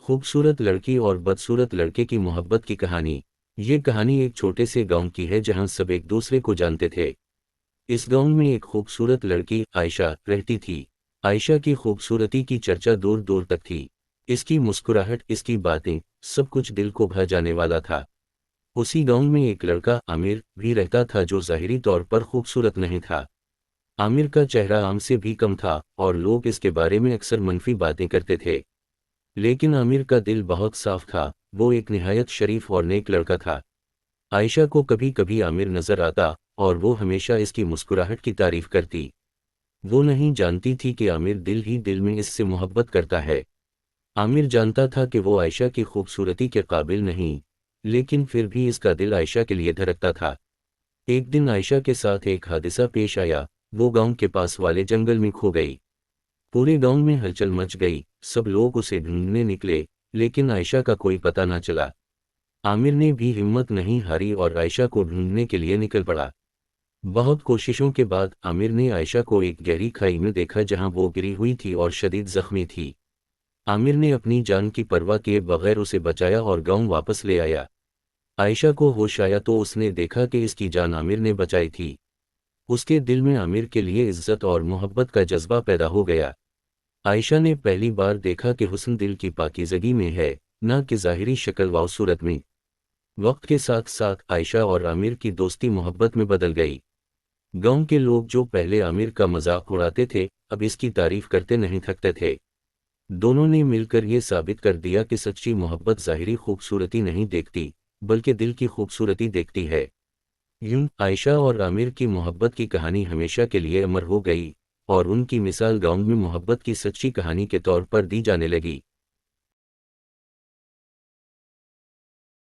खूबसूरत लड़की और बदसूरत लड़के की मोहब्बत की कहानी। ये कहानी एक छोटे से गांव की है जहां सब एक दूसरे को जानते थे। इस गांव में एक खूबसूरत लड़की आयशा रहती थी। आयशा की खूबसूरती की चर्चा दूर दूर तक थी। इसकी मुस्कुराहट, इसकी बातें, सब कुछ दिल को भा जाने वाला था। उसी गांव में एक लड़का आमिर भी रहता था जो ज़ाहिरी तौर पर खूबसूरत नहीं था। आमिर का चेहरा आम से भी कम था और लोग इसके बारे में अक्सर मनफी बातें करते थे। लेकिन आमिर का दिल बहुत साफ था। वो एक निहायत शरीफ और नेक लड़का था। आयशा को कभी कभी आमिर नजर आता और वो हमेशा इसकी मुस्कुराहट की तारीफ करती। वो नहीं जानती थी कि आमिर दिल ही दिल में इससे मोहब्बत करता है। आमिर जानता था कि वो आयशा की खूबसूरती के काबिल नहीं, लेकिन फिर भी इसका दिल आयशा के लिए धड़कता था। एक दिन आयशा के साथ एक हादसा पेश आया। वो गांव के पास वाले जंगल में खो गई। पूरे गांव में हलचल मच गई, सब लोग उसे ढूंढने निकले, लेकिन आयशा का कोई पता न चला। आमिर ने भी हिम्मत नहीं हारी और आयशा को ढूंढने के लिए निकल पड़ा। बहुत कोशिशों के बाद आमिर ने आयशा को एक गहरी खाई में देखा जहां वो गिरी हुई थी और शदीद जख्मी थी। आमिर ने अपनी जान की परवाह किए बगैर उसे बचाया और गांव वापस ले आया। आयशा को होश आया तो उसने देखा कि इसकी जान आमिर ने बचाई थी। उसके दिल में आमिर के लिए इज्जत और मोहब्बत का जज्बा पैदा हो गया। आयशा ने पहली बार देखा कि हुस्न दिल की पाकीज़गी में है, न कि ज़ाहिरी शक्ल व सूरत में। वक्त के साथ साथ आयशा और आमिर की दोस्ती मोहब्बत में बदल गई। गांव के लोग जो पहले आमिर का मजाक उड़ाते थे, अब इसकी तारीफ करते नहीं थकते थे। दोनों ने मिलकर ये साबित कर दिया कि सच्ची मोहब्बत ज़ाहिरी खूबसूरती नहीं देखती, बल्कि दिल की खूबसूरती देखती है। यूं आयशा और आमिर की मोहब्बत की कहानी हमेशा के लिए अमर हो गई और उनकी मिसाल गांव में मोहब्बत की सच्ची कहानी के तौर पर दी जाने लगी।